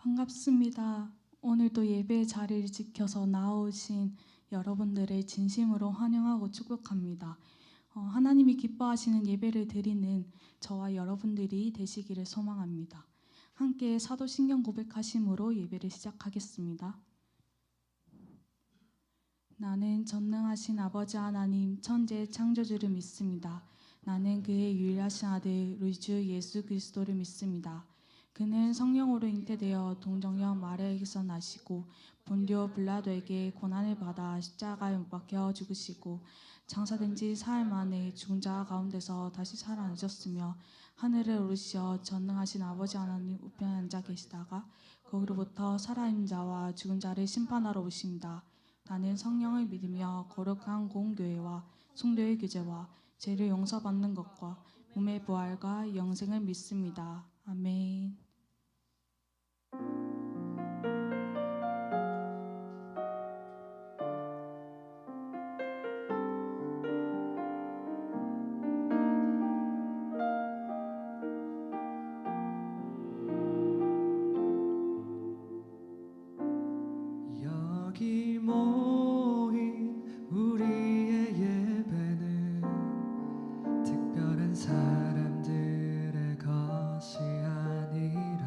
반갑습니다. 오늘도 예배의 자리를 지켜서 나오신 여러분들을 진심으로 환영하고 축복합니다. 하나님이 기뻐하시는 예배를 드리는 저와 여러분들이 되시기를 소망합니다. 함께 사도신경 고백하심으로 예배를 시작하겠습니다. 나는 전능하신 아버지 하나님 천지의 창조주를 믿습니다. 나는 그의 유일하신 아들 우리 주 예수 그리스도를 믿습니다. 그는 성령으로 잉태되어 동정녀 마리아에게서 나시고 본디오 빌라도에게 고난을 받아 십자가에 못 박혀 죽으시고 장사된 지 사흘 만에 죽은 자 가운데서 다시 살아나셨으며 하늘에 오르시어 전능하신 아버지 하나님 우편에 앉아 계시다가 거기로부터 살아있는 자와 죽은 자를 심판하러 오십니다. 나는 성령을 믿으며 거룩한 공교회와 성도의 교제와 죄를 용서받는 것과 몸의 부활과 영생을 믿습니다. 아멘. 여기 모인 우리의 예배는 특별한 사람들의 것이 아니라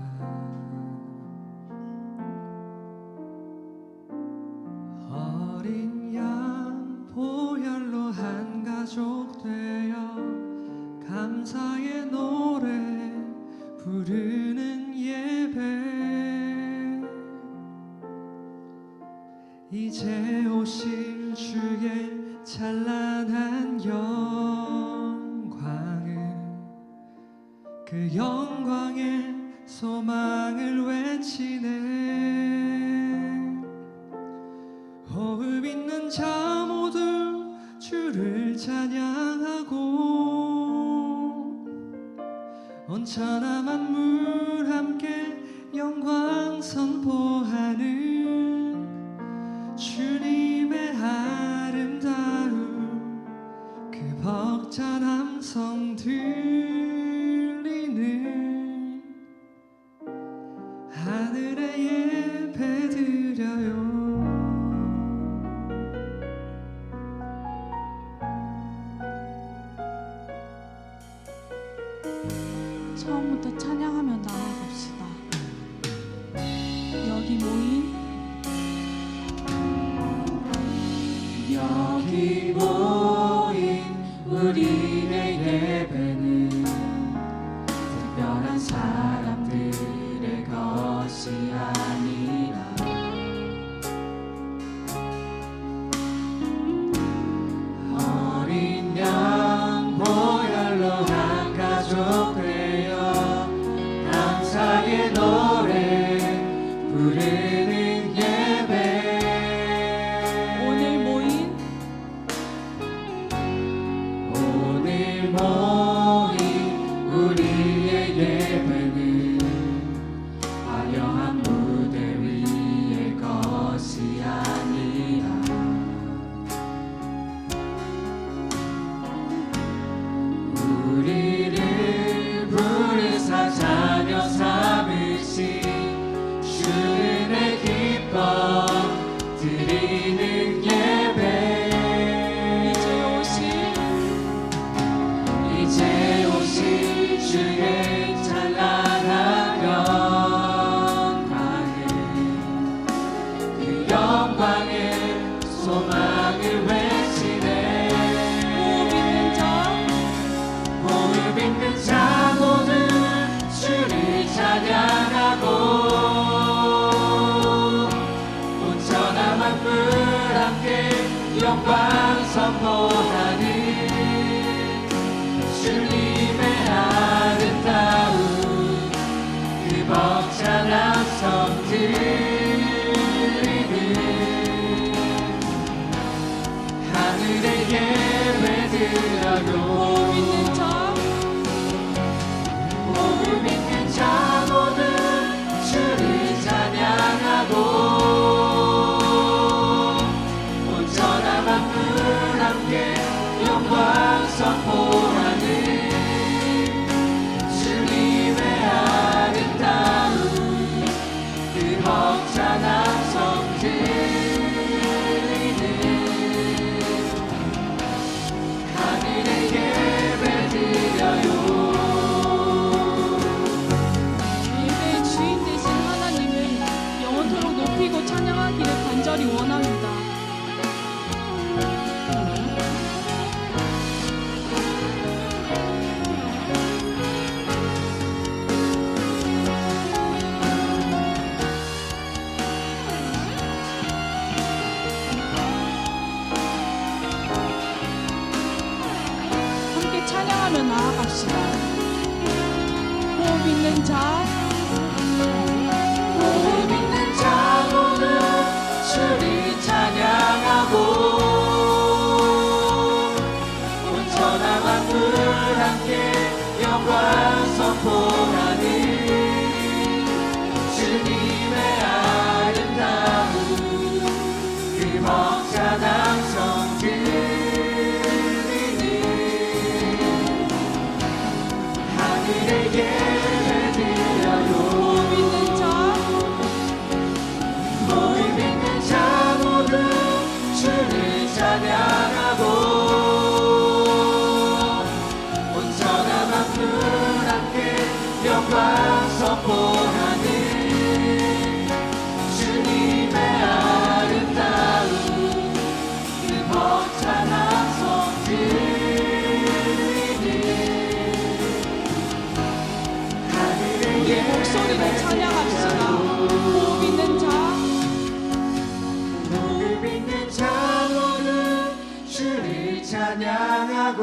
어린 양 보혈로 한 가족 되어 감사의 노래 부르는 예배 이제 오실 주의 찬란한 영광을 그 영광의 소망을 외치네 호흡 있는 자 모두 주를 찬양하고 온천한 만물 함께 영광 선포하는 주님의 아름다움 그 벅찬 함성 들리는 하늘의 예배 드려요 처음부터 찬양하며 나아갑시다. 여기 모인 우리의 예배는 특별한 사람들의 것이 아니라 어린 양 보혈로 한 가족 되어 감사의 노래 부르는 예배 오늘 모인 우리의 예배는 화려한 무대 위의 것이 아니라 우리를 부르사 자녀 삼으신 주의 기뻐 드리는 예배 이제 오실 주의 찬란한 영광을 그 영광의 소망을 외치네 호흡 있는 자 모두 주를 찬양하고 온전한 만물 함께 영광 선포하는 주님의 아름다움 그 벅찬 함성 들리는 하늘의 예배 드려요 호흡 있는 자 모두 주를 찬양하고 온전한 만물 함께 영광 선포하는 주님의 아름다움 그 선포하는 주님의 아름다움 그 벅찬 함성 들리는 하늘의 예배 드려요 몸이 믿는 자 모두 주를 찬양하고 온전한 만물 함께 영광 선포하는 주님의 아름다움 그 벅찬 함성 들리는 하늘의 목소리로 찬양합시다. 호흡 있는 자 호흡 있는 자 모두 주를 찬양하고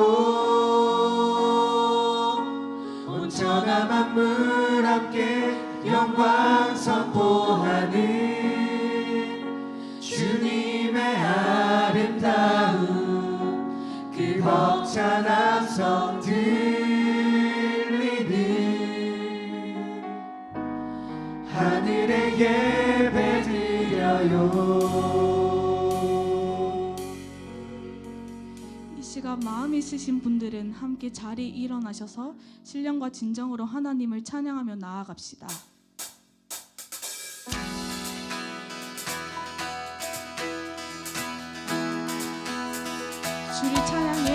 온전한 만물 함께 영광 선포하는 주님의 아름다움 그 벅찬 함성 들리는 하늘의 예배 드려요. 이 시간 마음 있으신 분들은 함께 자리에 일어나셔서 신령과 진정으로 하나님을 찬양하며 나아갑시다. 주를 찬양해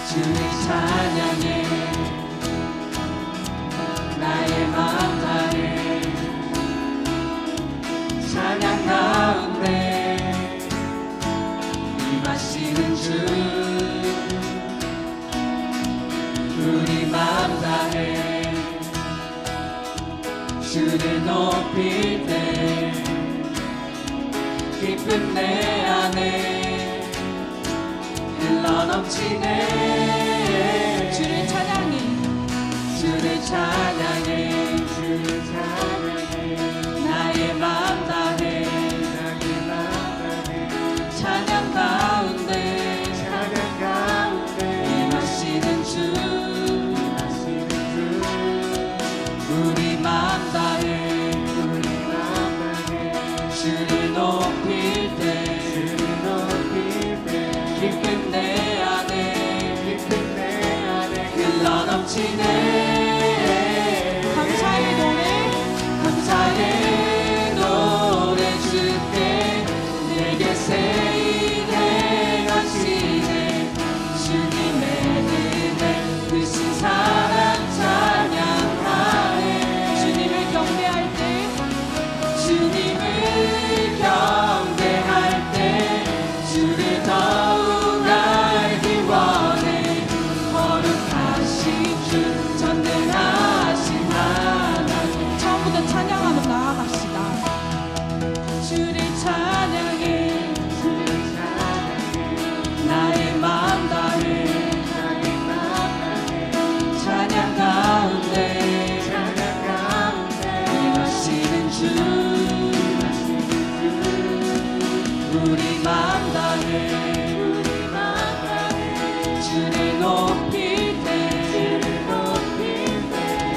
주를 찬양해 나의 마음 다해 찬양 가운데 임하시는 주 우리 마음 다해 주를 높일 때 기쁨 내 안에 흘러넘치네 주를 찬양해 주를 찬양해 주를 찬양해 나의 마음 다해 찬양 가운데 임하시는 주 우리 마음 다해 주를 높일 때 기쁨 내 안에 흘러넘치네 감사의 노래 감사의 노래 주께 내게 새 일에 가시네 주님의 은혜 크신 사랑 찬양하네 주님을 경배할 때 주님을 경배할 때 주를 더욱 알기 원해 거룩하신 주 전능하신 하나님 처음부터 찬양하며 나아갑시다. 주를 찬양해 나의 마음 다해 찬양 가운데 임하시는 주 우리 마음 다해 주를 높일 때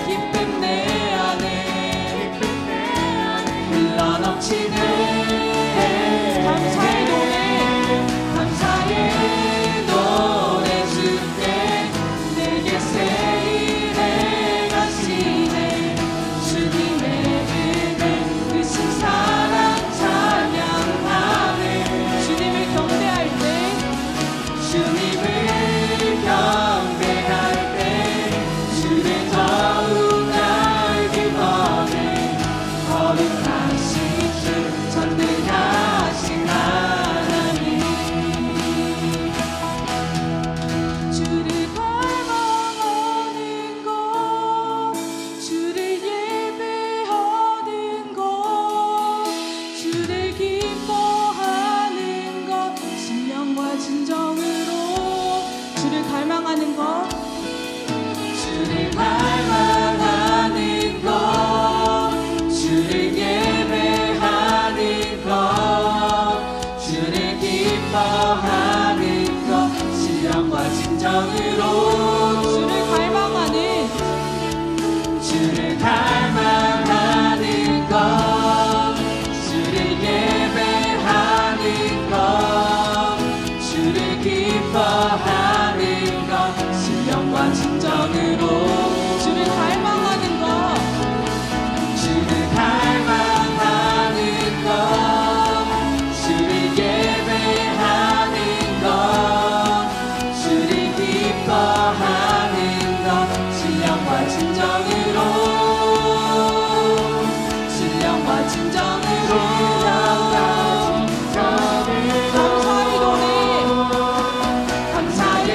기쁨 내 안에 흘러넘치네 감사의 노래 감사의 노래 주께 내게 새 일에 가시네 주님의 은혜 크신 사랑 찬양하네 주님을 경배할 때 주님을 경배할 때 주를 더욱 알기 원해 거룩하신 주 전능하신 주를 예배하는 것 주를 기뻐하는 것 신령과 진정으로 주를 갈망하는 것 주를 갈망하는 것 주를 예배하는 것 주를 기뻐하는 것 신령과 진정으로 신령과 진정으로 감사의 노래 감사의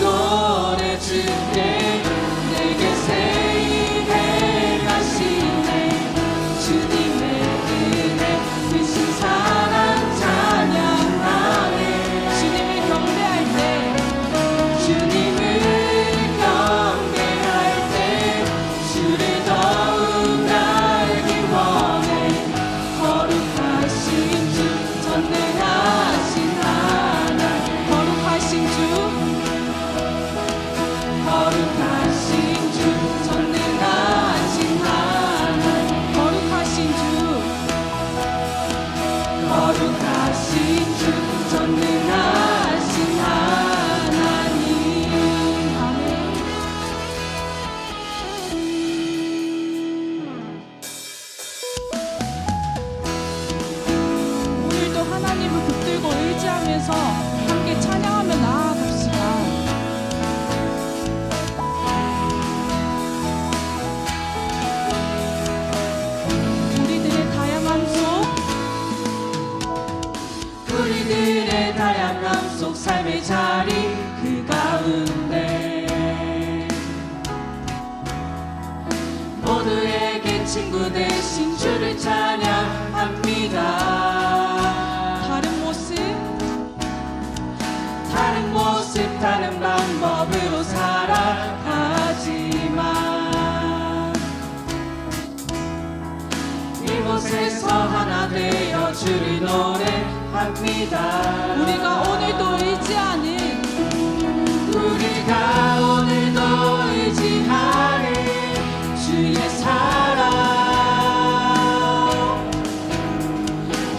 노래 주께 내게 새 일을 하시네 주님의 은혜 크신 사랑 찬양하네 주님을 경배할 때 주님을 경배할 때 주를 더욱 알기 원해 거룩하신 주 전능하신 하나님 거룩하신 주 거룩하신 주 전능하신 하나님 거룩하신 주 거룩하신 주 전능하신 하나님 아멘. 오늘도 하나님을 붙들고 의지하면서 함께 찬양하며 나아갑시다. 우리들의 다양함 속 우리들의 다양함 속 삶의 자리 그 가운데 모두에게 친구 되신 주를 찬양합니다 다른 모습 다른 모습 다른 방법으로 살아가지만 이곳에서 하나 되어 주를 노래합니다 우리가 오늘도 의지하는 우리가 오늘도 의지하는 주의 사랑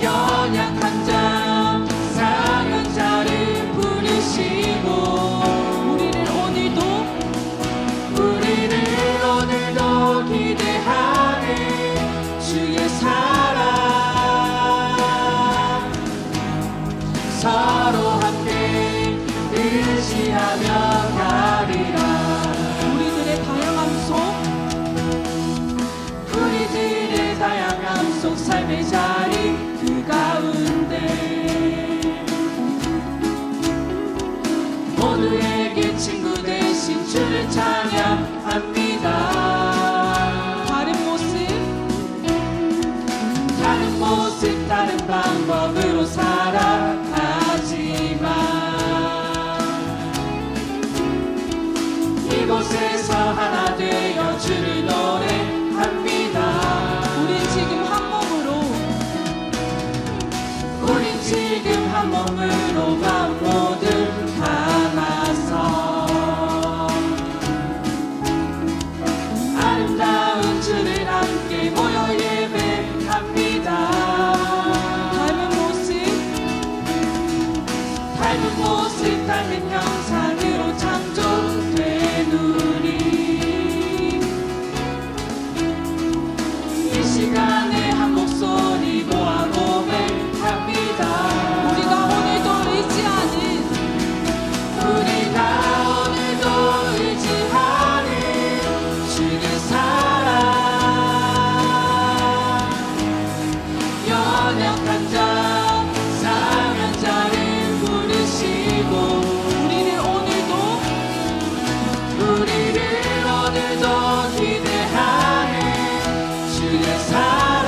연약한 자 상한 자를 부르시고 우리를 오늘도 기대하는 주의 사랑 서로 함께 의지하며 가리라 우리들의 다양함 속 우리들의 다양함 속 삶의 자리 그 가운데 모두에게 친구 되신 주를 찬양합니다 다른 모습 다른 방법으로 살아가지만 이곳에서 하나 되어 주를 노래합니다 우린 지금 한 몸으로 마음 모두 담아서 아름다운 주를 함께 모여 예배합니다 닮은 모습 닮은 형상으로 창조된 우리 이 시간에 한 목소리 모아 고백합니다 우리가 오늘도 의지하는 주의 사랑 연약한 자 상한 자를 부르시고 우리를 오늘도 기대하는 주의 사랑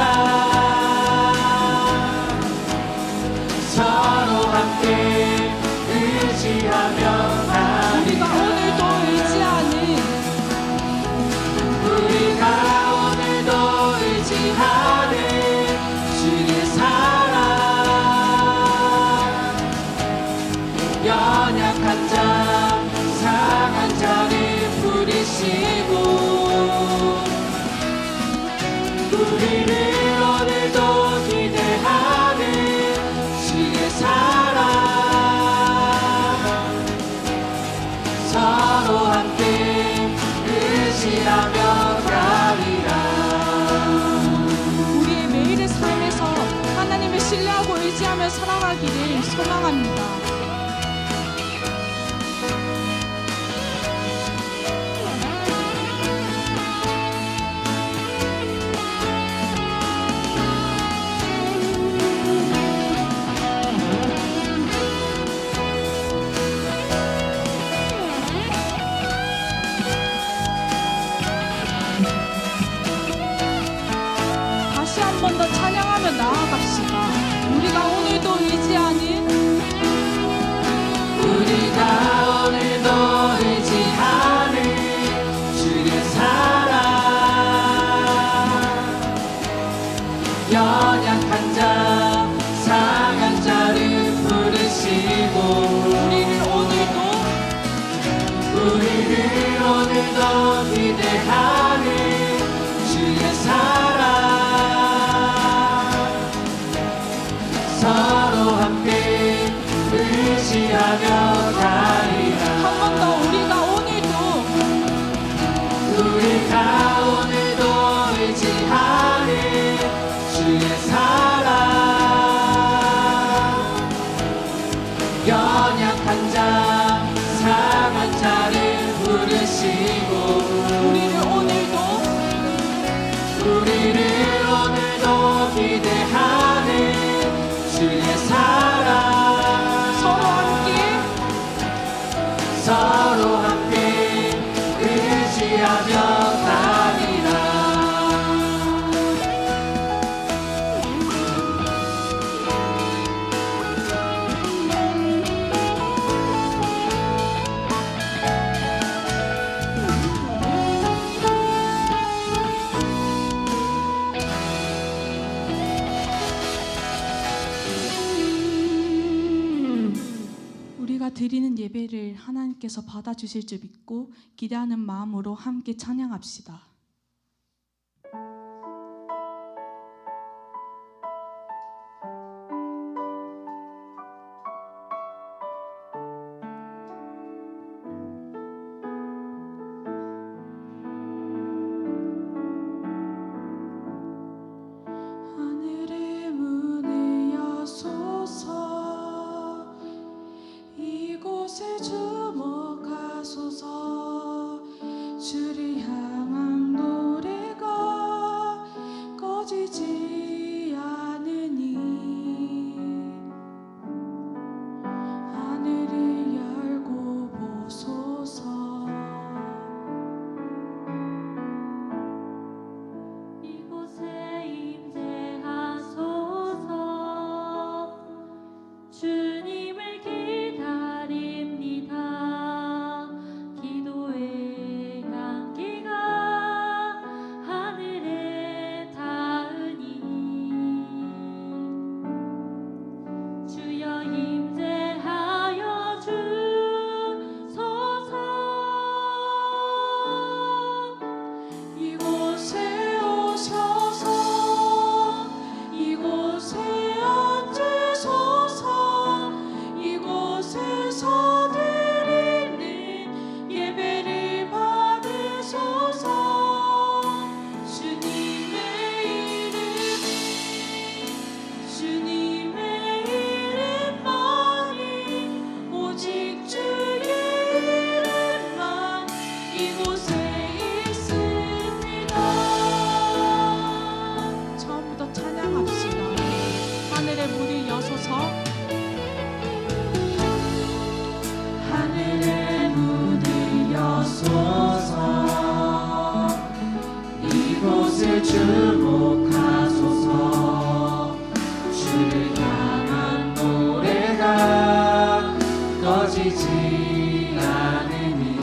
우리를 오늘도 기대하는 주의 사랑 서로 함께 의지하며 가리라. 우리의 매일의 삶에서 하나님을 신뢰하고 의지하며 살아가기를 소망합니다. 다시 한 번 더 찬양하며 나아갑시다. 우리가 오늘도 의지하는 주의 사랑 연약한 자 상한 자를 부르시고 우리를 오늘도 기대하는 주의 사랑 서로 함께 의지하며 가리라. 한 번 더 우리가 오늘도 의지하는 주의 사랑 연약한 자 상한 자를 부르시고 우리를 오늘도 기대하는 주의 사랑 서로 함께 의지하며 가리라. 우리가 드리는 예배를 하나님께서 받아주실 줄 믿고 기대하는 마음으로 함께 찬양합시다. 하늘의 문을 여소서 이곳에 주목하소서 주를 향한 노래가 꺼지지 않으니 하늘을 열고 보소서 이곳에 임재하소서 주님을 기다립니다. 기도의 향기가 하늘에 닿으니 주여 임재하여 주소서. 이곳에 오셔서 이곳에 앉으소서 이곳에서 드리는 예배를 받으소서. 주님의 이름만이 오직 주의 이름만 이곳에 있습니다. 처음부터 찬양합시다. 하늘의 문을 여소서 하늘의 문을 여소서 이곳을 주목하소서 주를 향한 노래가 꺼지지 않으니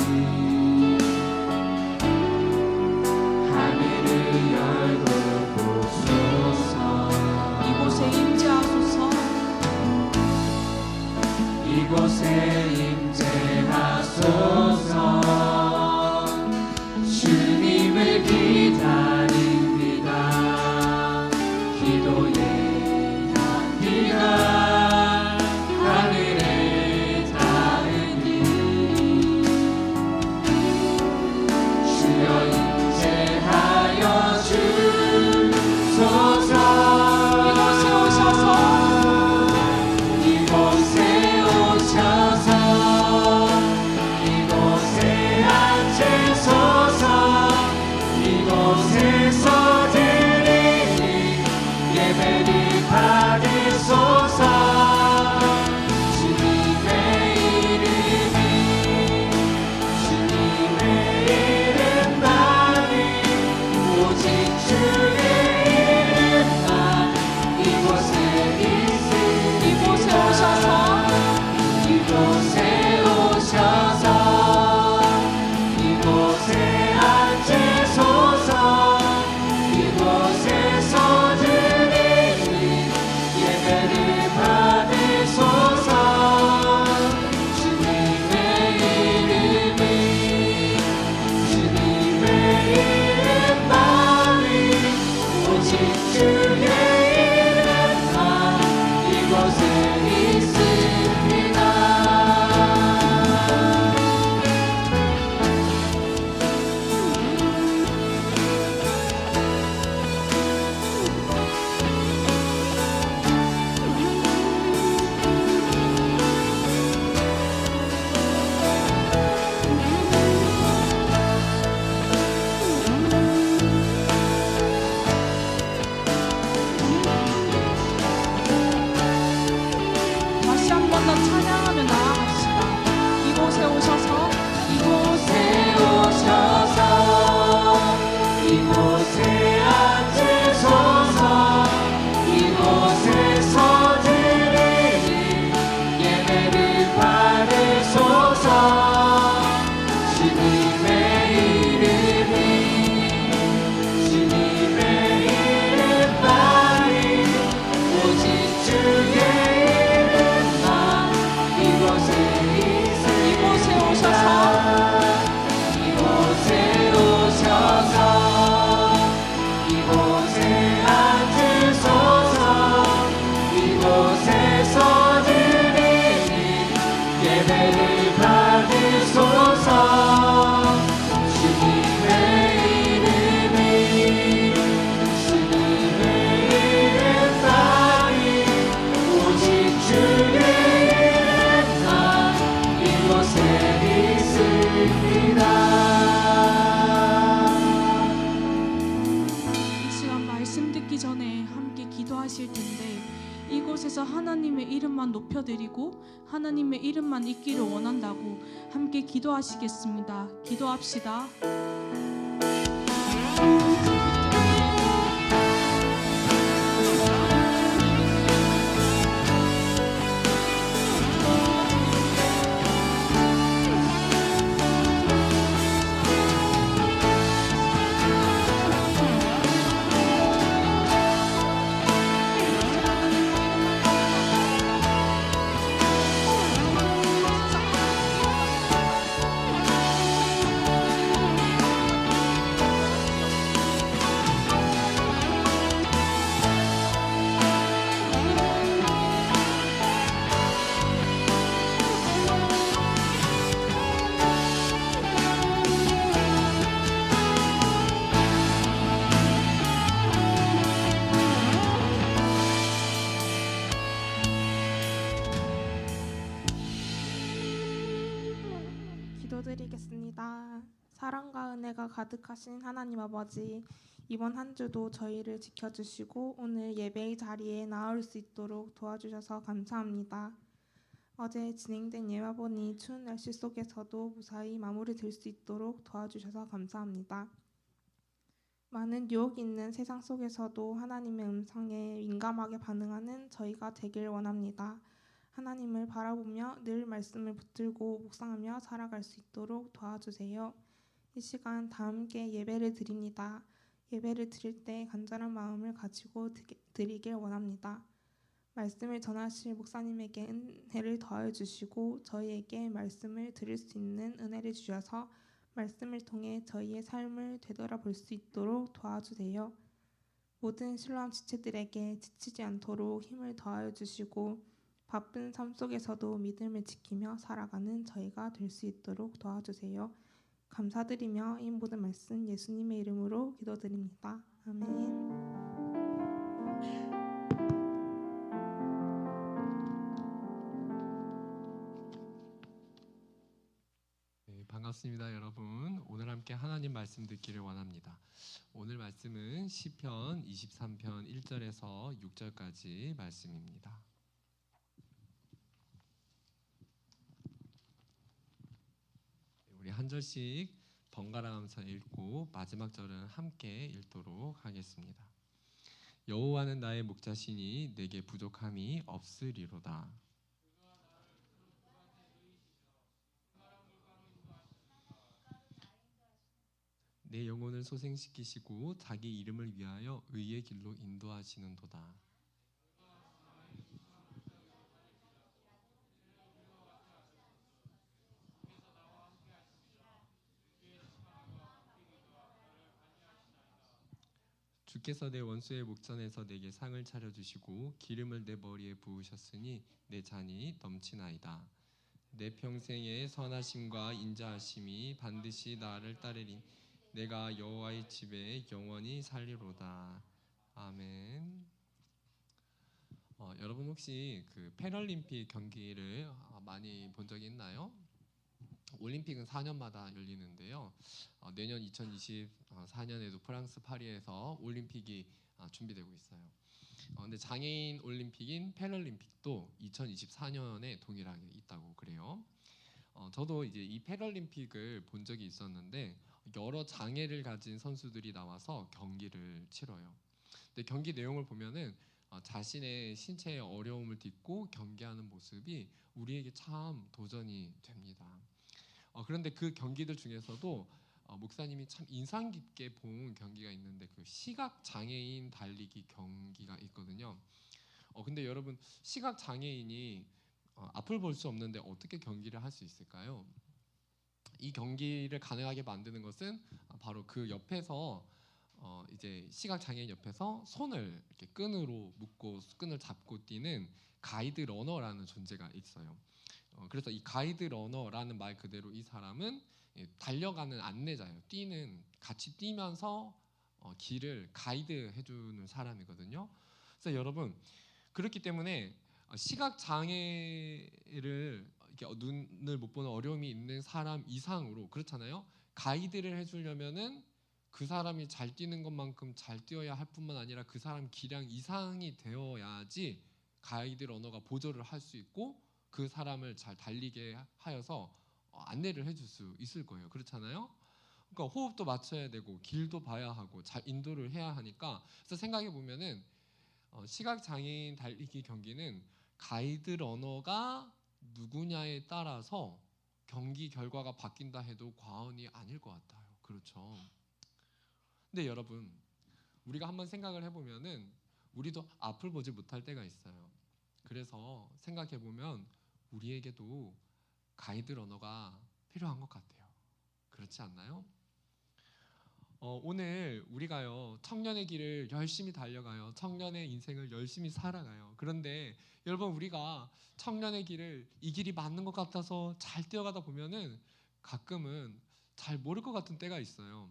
하늘을 열고 보소서. 이곳에 임재하소서 이곳에 임재하소서 주님을 기다립니다. 말씀 듣기 전에 함께 기도하실 텐데 이곳에서 하나님의 이름만 높여드리고 하나님의 이름만 있기를 원한다고 함께 기도하시겠습니다. 기도합시다. 기도드리겠습니다. 사랑과 은혜가 가득하신 하나님 아버지, 이번 한 주도 저희를 지켜주시고 오늘 예배의 자리에 나올 수 있도록 도와주셔서 감사합니다. 어제 진행된 예화본이 추운 날씨 속에서도 무사히 마무리될 수 있도록 도와주셔서 감사합니다. 많은 유혹이 있는 세상 속에서도 하나님의 음성에 민감하게 반응하는 저희가 되길 원합니다. 하나님을 바라보며 늘 말씀을 붙들고 묵상하며 살아갈 수 있도록 도와주세요. 이 시간 다 함께 예배를 드립니다. 예배를 드릴 때 간절한 마음을 가지고 드리길 원합니다. 말씀을 전하실 목사님에게 은혜를 더하여 주시고 저희에게 말씀을 들을 수 있는 은혜를 주셔서 말씀을 통해 저희의 삶을 되돌아볼 수 있도록 도와주세요. 모든 신랑 지체들에게 지치지 않도록 힘을 더하여 주시고 바쁜 삶 속에서도 믿음을 지키며 살아가는 저희가 될 수 있도록 도와주세요. 감사드리며 이 모든 말씀 예수님의 이름으로 기도드립니다. 아멘. 네, 반갑습니다, 여러분. 오늘 함께 하나님 말씀 듣기를 원합니다. 오늘 말씀은 시편 23편 1절에서 6절까지 말씀입니다. 우리 한 절씩 번갈아가면서 읽고 마지막 절은 함께 읽도록 하겠습니다. 여호와는 나의 목자시니 내게 부족함이 없으리로다. 내 영혼을 소생시키시고 자기 이름을 위하여 의의 길로 인도하시는도다. 주께서 내 원수의 목전에서 내게 상을 차려주시고 기름을 내 머리에 부으셨으니 내 잔이 넘치나이다. 내 평생의 선하심과 인자하심이 반드시 나를 따르리. 내가 여호와의 집에 영원히 살리로다. 아멘. 여러분 혹시 그 패럴림픽 경기를 많이 본 적이 있나요? 올림픽은 4년마다 열리는데요. 내년 2024년에도 프랑스 파리에서 올림픽이 준비되고 있어요. 근데 장애인 올림픽인 패럴림픽도 2024년에 동일하게 있다고 그래요. 저도 이제 이 패럴림픽을 본 적이 있었는데 여러 장애를 가진 선수들이 나와서 경기를 치러요. 근데 경기 내용을 보면은 자신의 신체의 어려움을 딛고 경기하는 모습이 우리에게 참 도전이 됩니다. 그런데 그 경기들 중에서도 목사님이 참 인상 깊게 본 경기가 있는데 그 시각 장애인 달리기 경기가 있거든요. 근데 여러분 시각 장애인이 앞을 볼 수 없는데 어떻게 경기를 할 수 있을까요? 이 경기를 가능하게 만드는 것은 바로 그 옆에서 이제 시각 장애인 옆에서 손을 이렇게 끈으로 묶고 끈을 잡고 뛰는 가이드 러너라는 존재가 있어요. 그래서 이 가이드 러너라는 말 그대로 이 사람은 달려가는 안내자예요. 같이 뛰면서 길을 가이드 해주는 사람이거든요. 그래서 여러분 그렇기 때문에 시각 장애를 눈을 못 보는 어려움이 있는 사람 이상으로 그렇잖아요. 가이드를 해주려면은 그 사람이 잘 뛰는 것만큼 잘 뛰어야 할 뿐만 아니라 그 사람 기량 이상이 되어야지 가이드 러너가 보조를 할 수 있고 그 사람을 잘 달리게 하여서 안내를 해줄 수 있을 거예요. 그렇잖아요? 그러니까 호흡도 맞춰야 되고 길도 봐야 하고 잘 인도를 해야 하니까 그래서 생각해 보면은 시각 장애인 달리기 경기는 가이드 러너가 누구냐에 따라서 경기 결과가 바뀐다 해도 과언이 아닐 것 같아요. 그렇죠. 근데 여러분 우리가 한번 생각을 해보면은 우리도 앞을 보지 못할 때가 있어요. 그래서 생각해 보면 우리에게도 가이드 러너가 필요한 것 같아요. 그렇지 않나요? 오늘 우리가요 청년의 길을 열심히 달려가요. 청년의 인생을 열심히 살아가요. 그런데 여러분 우리가 청년의 길을 이 길이 맞는 것 같아서 잘 뛰어가다 보면은 가끔은 잘 모를 것 같은 때가 있어요.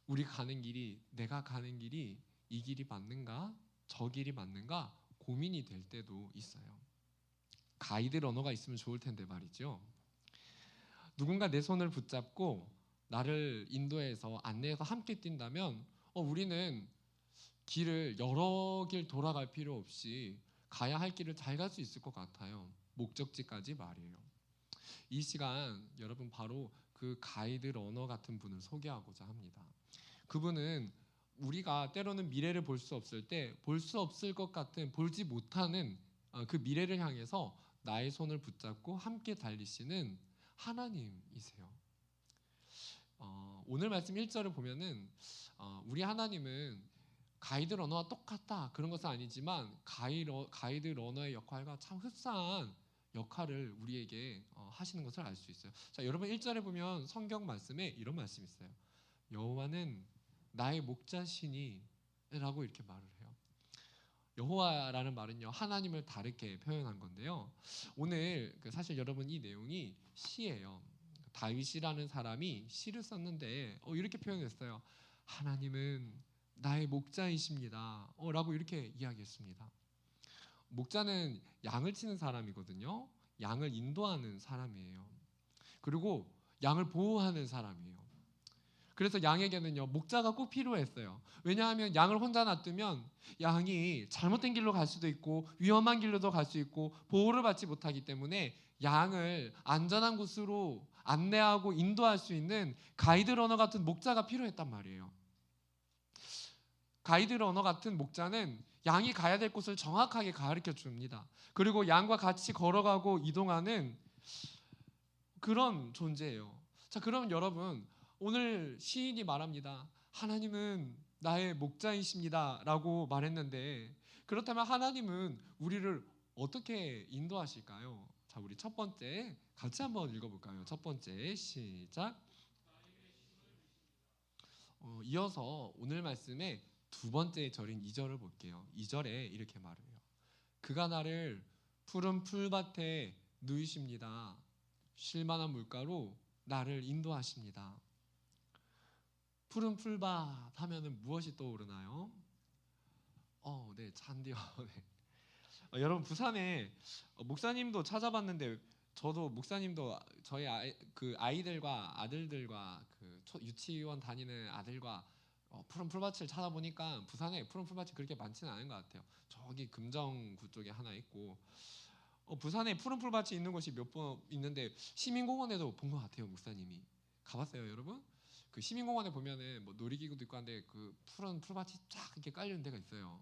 우리 가는 길이 내가 가는 길이 이 길이 맞는가 저 길이 맞는가 고민이 될 때도 있어요. 가이드 러너가 있으면 좋을 텐데 말이죠. 누군가 내 손을 붙잡고 나를 인도해서 안내해서 함께 뛴다면 우리는 길을 여러 길 돌아갈 필요 없이 가야 할 길을 잘 갈 수 있을 것 같아요. 목적지까지 말이에요. 이 시간 여러분 바로 그 가이드 러너 같은 분을 소개하고자 합니다. 그분은 우리가 때로는 미래를 볼 수 없을 때 볼 수 없을 것 같은 보지 못하는 그 미래를 향해서 나의 손을 붙잡고 함께 달리시는 하나님이세요. 오늘 말씀 1절을 보면은 우리 하나님은 가이드 러너와 똑같다 그런 것은 아니지만 가이드 러너의 역할과 참 흡사한 역할을 우리에게 하시는 것을 알 수 있어요. 자, 여러분 1절에 보면 성경 말씀에 이런 말씀이 있어요. 여호와는 나의 목자시니 라고 이렇게 말을 해요. 여호와라는 말은요 하나님을 다르게 표현한 건데요. 오늘 사실 여러분 이 내용이 시예요. 다윗이라는 사람이 시를 썼는데 이렇게 표현했어요. 하나님은 나의 목자이십니다. 라고 이렇게 이야기했습니다. 목자는 양을 치는 사람이거든요. 양을 인도하는 사람이에요. 그리고 양을 보호하는 사람이에요. 그래서 양에게는요 목자가 꼭 필요했어요. 왜냐하면 양을 혼자 놔두면 양이 잘못된 길로 갈 수도 있고 위험한 길로도 갈 수 있고 보호를 받지 못하기 때문에 양을 안전한 곳으로 안내하고 인도할 수 있는 가이드 러너 같은 목자가 필요했단 말이에요. 가이드 러너 같은 목자는 양이 가야 될 곳을 정확하게 가르쳐 줍니다. 그리고 양과 같이 걸어가고 이동하는 그런 존재예요. 자, 그럼 여러분 오늘 시인이 말합니다. 하나님은 나의 목자이십니다 라고 말했는데 그렇다면 하나님은 우리를 어떻게 인도하실까요? 자, 우리 첫 번째 같이 한번 읽어볼까요? 첫 번째 시작. 이어서 오늘 말씀의 두 번째 절인 2절을 볼게요. 2절에 이렇게 말을 해요. 그가 나를 푸른 풀밭에 누이십니다. 쉴만한 물가로 나를 인도하십니다. 푸른 풀밭 하면은 무엇이 떠오르나요? 네, 잔디요. 네. 여러분 부산에 목사님도 찾아봤는데 저도 목사님도 저희 아이들과 아들들과 유치원 다니는 아들과 푸른 풀밭을 찾아보니까 부산에 푸른 풀밭이 그렇게 많지는 않은 것 같아요. 저기 금정구 쪽에 하나 있고 부산에 푸른 풀밭이 있는 곳이 몇 번 있는데 시민공원에도 본 것 같아요. 목사님이 가봤어요, 여러분? 그 시민공원에 보면은 뭐 놀이기구도 있고 한데 그 푸른 풀밭이 쫙 이렇게 깔려 있는 데가 있어요.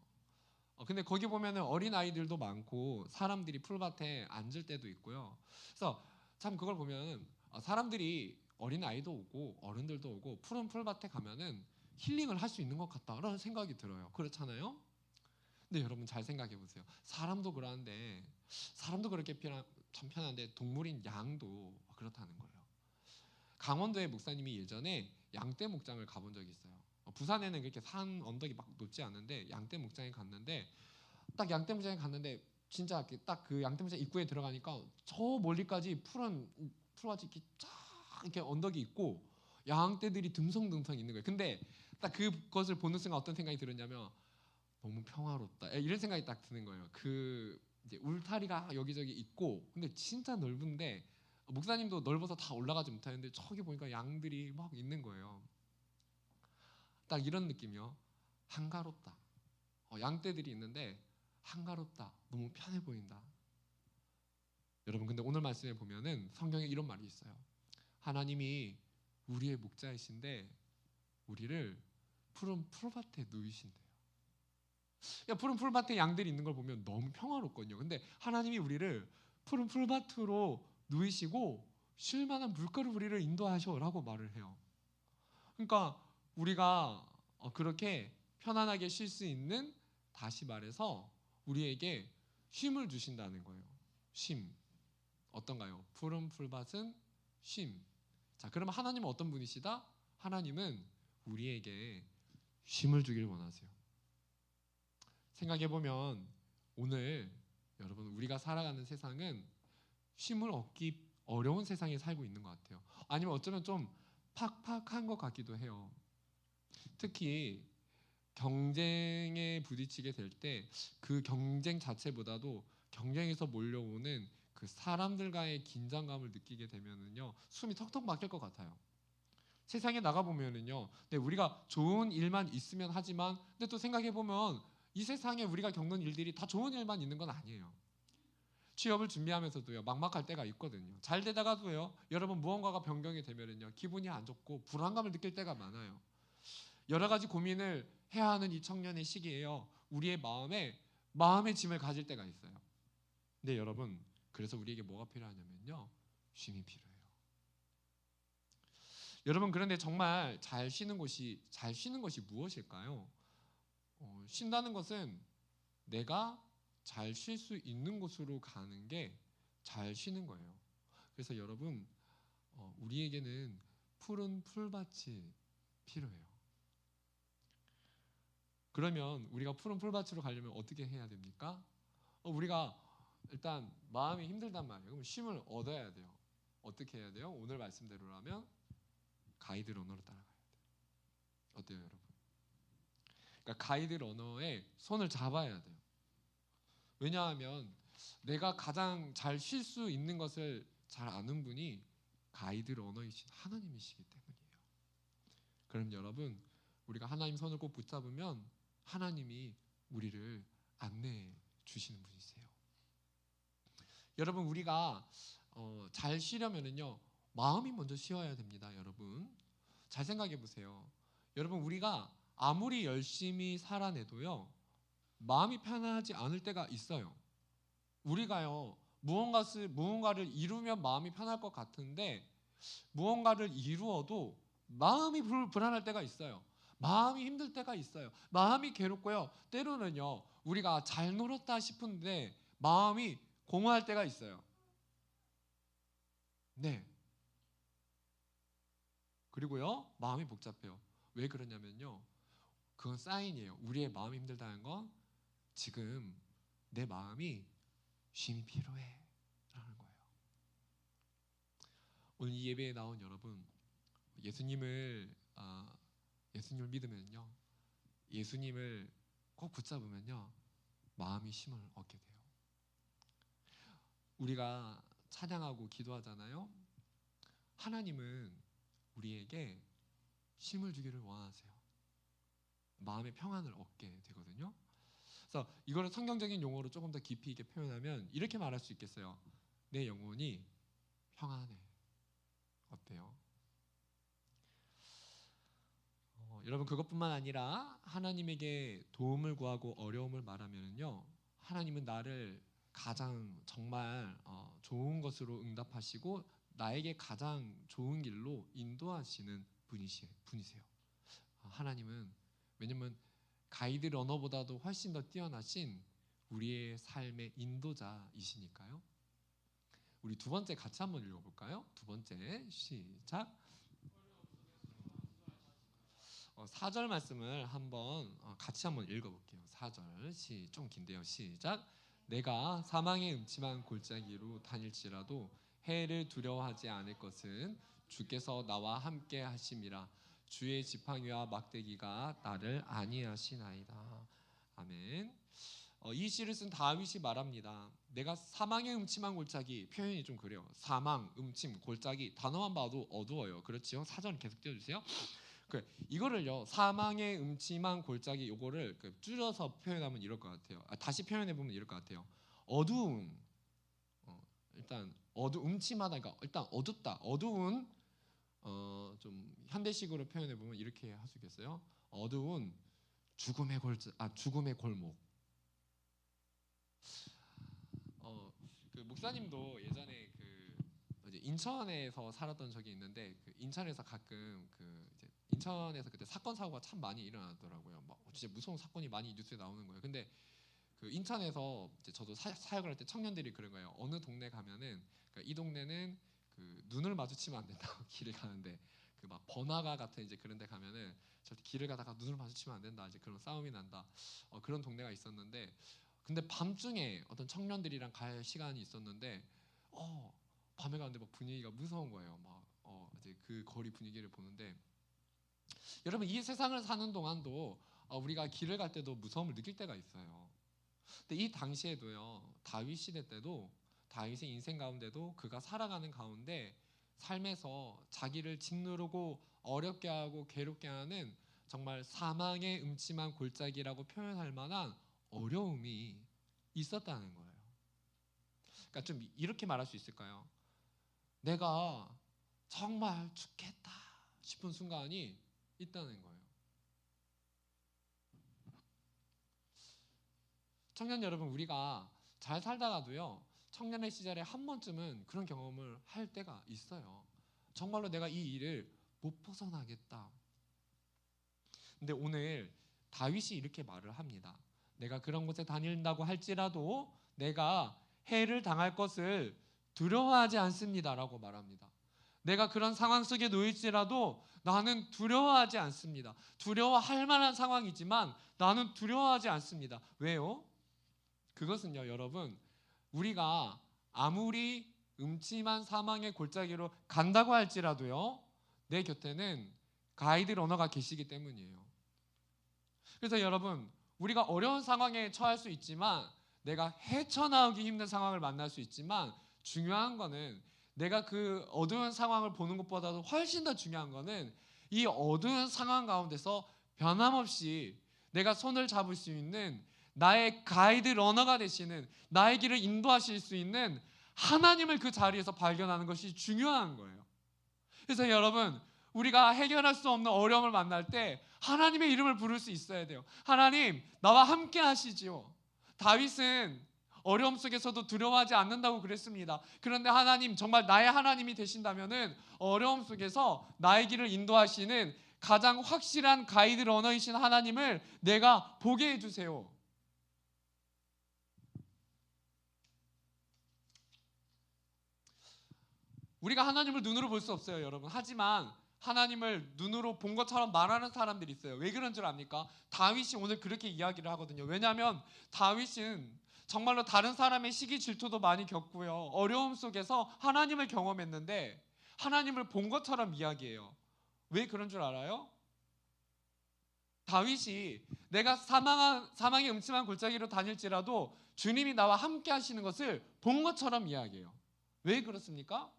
근데 거기 보면은 어린 아이들도 많고 사람들이 풀밭에 앉을 때도 있고요. 그래서 참 그걸 보면 사람들이 어린 아이도 오고 어른들도 오고 푸른 풀밭에 가면은 힐링을 할 수 있는 것 같다라는 생각이 들어요. 그렇잖아요? 근데 여러분 잘 생각해 보세요. 사람도 그러한데 사람도 그렇게 참 편한데 동물인 양도 그렇다는 거예요. 강원도의 목사님이 예전에 양떼 목장을 가본 적이 있어요. 부산에는 그렇게 산 언덕이 막 높지 않은데 양떼 목장에 갔는데 딱 양떼 목장에 갔는데 진짜 딱 그 양떼 목장 입구에 들어가니까 저 멀리까지 푸른 풀밭이 이렇게 쫙 이렇게 언덕이 있고 양떼들이 듬성듬성 있는 거예요. 근데 딱 그것을 보는 순간 어떤 생각이 들었냐면 너무 평화롭다 이런 생각이 딱 드는 거예요. 이제 울타리가 여기저기 있고 근데 진짜 넓은데 목사님도 넓어서 다 올라가지 못하는데 저기 보니까 양들이 막 있는 거예요. 딱 이런 느낌이요. 한가롭다. 양떼들이 있는데 한가롭다. 너무 편해 보인다. 여러분, 근데 오늘 말씀에 보면은 성경에 이런 말이 있어요. 하나님이 우리의 목자이신데 우리를 푸른 풀밭에 누이신대요. 푸른 풀밭에 양들이 있는 걸 보면 너무 평화롭거든요. 근데 하나님이 우리를 푸른 풀밭으로 누이시고 쉴만한 물가로 우리를 인도하셔라고 말을 해요. 그러니까 우리가 그렇게 편안하게 쉴 수 있는, 다시 말해서 우리에게 쉼을 주신다는 거예요. 쉼. 어떤가요? 푸른 풀밭은 쉼. 자, 그러면 하나님은 어떤 분이시다? 하나님은 우리에게 쉼을 주길 원하세요. 생각해보면 오늘 여러분, 우리가 살아가는 세상은 쉼을 얻기 어려운 세상에 살고 있는 것 같아요. 아니면 어쩌면 좀 팍팍한 것 같기도 해요. 특히 경쟁에 부딪히게 될 때 그 경쟁 자체보다도 경쟁에서 몰려오는 그 사람들과의 긴장감을 느끼게 되면은요, 숨이 턱턱 막힐 것 같아요. 세상에 나가 보면은요, 네, 우리가 좋은 일만 있으면 하지만, 근데 또 생각해 보면 이 세상에 우리가 겪는 일들이 다 좋은 일만 있는 건 아니에요. 취업을 준비하면서도요, 막막할 때가 있거든요. 잘 되다가도요, 여러분 무언가가 변경이 되면은요, 기분이 안 좋고 불안감을 느낄 때가 많아요. 여러 가지 고민을 해야 하는 이 청년의 시기에요, 우리의 마음의 짐을 가질 때가 있어요. 네, 여러분, 그래서 우리에게 뭐가 필요하냐면요, 쉼이 필요해요. 여러분, 그런데 정말 잘 쉬는 것이 무엇일까요? 쉰다는 것은 내가 잘 쉴 수 있는 곳으로 가는 게 잘 쉬는 거예요. 그래서 여러분, 우리에게는 푸른 풀밭이 필요해요. 그러면 우리가 푸른 풀밭으로 가려면 어떻게 해야 됩니까? 우리가 일단 마음이 힘들단 말이에요. 그럼 쉼을 얻어야 돼요. 어떻게 해야 돼요? 오늘 말씀대로라면 가이드 러너로 따라가야 돼요. 어때요, 여러분? 그러니까 가이드 러너의 손을 잡아야 돼요. 왜냐하면 내가 가장 잘 쉴 수 있는 것을 잘 아는 분이 가이드 러너이신 하나님이시기 때문이에요. 그럼 여러분, 우리가 하나님 손을 꼭 붙잡으면 하나님이 우리를 안내해 주시는 분이세요. 여러분, 우리가 잘 쉬려면은요, 마음이 먼저 쉬어야 됩니다. 여러분, 잘 생각해 보세요. 여러분, 우리가 아무리 열심히 살아내도요, 마음이 편하지 않을 때가 있어요. 우리가요, 무언가를 이루면 마음이 편할 것 같은데 무언가를 이루어도 마음이 불안할 때가 있어요. 마음이 힘들 때가 있어요. 마음이 괴롭고요, 때로는요, 우리가 잘 놀았다 싶은데 마음이 공허할 때가 있어요. 네. 그리고요, 마음이 복잡해요. 왜 그러냐면요, 그건 사인이에요. 우리의 마음이 힘들다는 건 지금 내 마음이 쉼이 필요해 라는 거예요. 오늘 이 예배에 나온 여러분, 예수님을 믿으면요, 예수님을 꼭 붙잡으면요, 마음이 쉼을 얻게 돼요. 우리가 찬양하고 기도하잖아요. 하나님은 우리에게 쉼을 주기를 원하세요. 마음의 평안을 얻게 되거든요. 그래서 이거를 성경적인 용어로 조금 더 깊이 있게 표현하면 이렇게 말할 수 있겠어요. 내 영혼이 평안해. 어때요? 여러분, 그것뿐만 아니라 하나님에게 도움을 구하고 어려움을 말하면요, 하나님은 나를 가장 정말 좋은 것으로 응답하시고 나에게 가장 좋은 길로 인도하시는 분이세요. 하나님은, 왜냐면 가이드 러너보다도 훨씬 더 뛰어나신 우리의 삶의 인도자이시니까요. 우리 두 번째 같이 한번 읽어볼까요? 두 번째, 시작. 4절 말씀을 같이 한번 읽어볼게요. 4절, 좀 긴데요. 시작. 내가 사망의 음침한 골짜기로 다닐지라도 해를 두려워하지 않을 것은 주께서 나와 함께 하심이라. 주의 지팡이와 막대기가 나를 안위하시나이다. 아멘. 이 시를 쓴 다윗이 말합니다. 내가 사망의 음침한 골짜기, 표현이 좀 그래요. 사망, 음침, 골짜기, 단어만 봐도 어두워요. 그렇지요? 4절 계속 띄워주세요. 이거를요, 사망의 음침한 골짜기, 요거를 줄여서 표현하면 이럴 것 같아요. 다시 표현해 보면 이럴 것 같아요. 어두움. 일단 음침하다. 그러니까 일단 어둡다. 어두운, 좀 현대식으로 표현해 보면 이렇게 할 수 있겠어요. 어두운 죽음의 골목. 그 목사님도 예전에 이제 인천에서 살았던 적이 있는데, 인천에서 가끔 이제 인천에서 그때 사건 사고가 참 많이 일어나더라고요. 막 진짜 무서운 사건이 많이 뉴스에 나오는 거예요. 근데 인천에서 이제 저도 사역을 할 때 청년들이 그런 거예요. 어느 동네 가면은, 이 동네는 눈을 마주치면 안 된다. 길을 가는데 막 번화가 같은 이제 그런 데 가면은 절대 길을 가다가 눈을 마주치면 안 된다. 이제 그런 싸움이 난다. 그런 동네가 있었는데, 근데 밤중에 어떤 청년들이랑 갈 시간이 있었는데, 밤에 가는데 막 분위기가 무서운 거예요. 막 이제 그 거리 분위기를 보는데, 여러분, 이 세상을 사는 동안도 우리가 길을 갈 때도 무서움을 느낄 때가 있어요. 근데 이 당시에도요, 다윗 시대 때도, 다윗의 인생 가운데도 그가 살아가는 가운데 삶에서 자기를 짓누르고 어렵게 하고 괴롭게 하는 정말 사망의 음침한 골짜기라고 표현할 만한 어려움이 있었다는 거예요. 그러니까 좀 이렇게 말할 수 있을까요? 내가 정말 죽겠다 싶은 순간이 있다는 거예요. 청년 여러분, 우리가 잘 살다가도요, 청년의 시절에 한 번쯤은 그런 경험을 할 때가 있어요. 정말로 내가 이 일을 못 벗어나겠다. 근데 오늘 다윗이 이렇게 말을 합니다. 내가 그런 곳에 다닌다고 할지라도 내가 해를 당할 것을 두려워하지 않습니다 라고 말합니다. 내가 그런 상황 속에 놓일지라도 나는 두려워하지 않습니다. 두려워할 만한 상황이지만 나는 두려워하지 않습니다. 왜요? 그것은요, 여러분, 우리가 아무리 음침한 사망의 골짜기로 간다고 할지라도요, 내 곁에는 가이드 러너가 계시기 때문이에요. 그래서 여러분, 우리가 어려운 상황에 처할 수 있지만, 내가 헤쳐나오기 힘든 상황을 만날 수 있지만, 중요한 거는 내가 그 어두운 상황을 보는 것보다도 훨씬 더 중요한 거는 이 어두운 상황 가운데서 변함없이 내가 손을 잡을 수 있는 나의 가이드 러너가 되시는, 나의 길을 인도하실 수 있는 하나님을 그 자리에서 발견하는 것이 중요한 거예요. 그래서 여러분, 우리가 해결할 수 없는 어려움을 만날 때 하나님의 이름을 부를 수 있어야 돼요. 하나님, 나와 함께 하시지요. 다윗은 어려움 속에서도 두려워하지 않는다고 그랬습니다. 그런데 하나님, 정말 나의 하나님이 되신다면은 어려움 속에서 나의 길을 인도하시는 가장 확실한 가이드 러너이신 하나님을 내가 보게 해주세요. 우리가 하나님을 눈으로 볼 수 없어요, 여러분. 하지만 하나님을 눈으로 본 것처럼 말하는 사람들이 있어요. 왜 그런 줄 압니까? 다윗이 오늘 그렇게 이야기를 하거든요. 왜냐하면 다윗은 정말로 다른 사람의 시기 질투도 많이 겪고요, 어려움 속에서 하나님을 경험했는데 하나님을 본 것처럼 이야기해요. 왜 그런 줄 알아요? 다윗이 내가 사망의 음침한 골짜기로 다닐지라도 주님이 나와 함께 하시는 것을 본 것처럼 이야기해요. 왜 그렇습니까?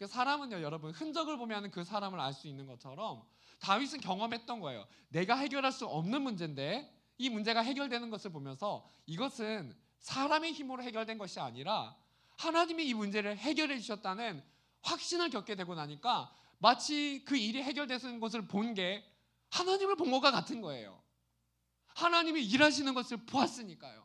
사람은요, 여러분, 흔적을 보면 그 사람을 알 수 있는 것처럼 다윗은 경험했던 거예요. 내가 해결할 수 없는 문제인데 이 문제가 해결되는 것을 보면서 이것은 사람의 힘으로 해결된 것이 아니라 하나님이 이 문제를 해결해 주셨다는 확신을 겪게 되고 나니까 마치 그 일이 해결되는 것을 본 게 하나님을 본 것과 같은 거예요. 하나님이 일하시는 것을 보았으니까요.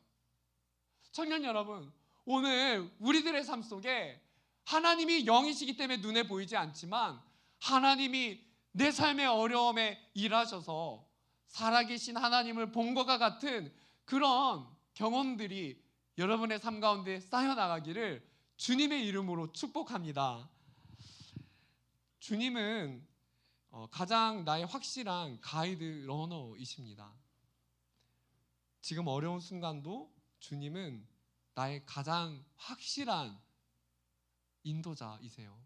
청년 여러분, 오늘 우리들의 삶 속에 하나님이 영이시기 때문에 눈에 보이지 않지만 하나님이 내 삶의 어려움에 일하셔서 살아계신 하나님을 본 것과 같은 그런 경험들이 여러분의 삶 가운데 쌓여나가기를 주님의 이름으로 축복합니다. 주님은 가장 나의 확실한 가이드 러너이십니다. 지금 어려운 순간도 주님은 나의 가장 확실한 인도자이세요.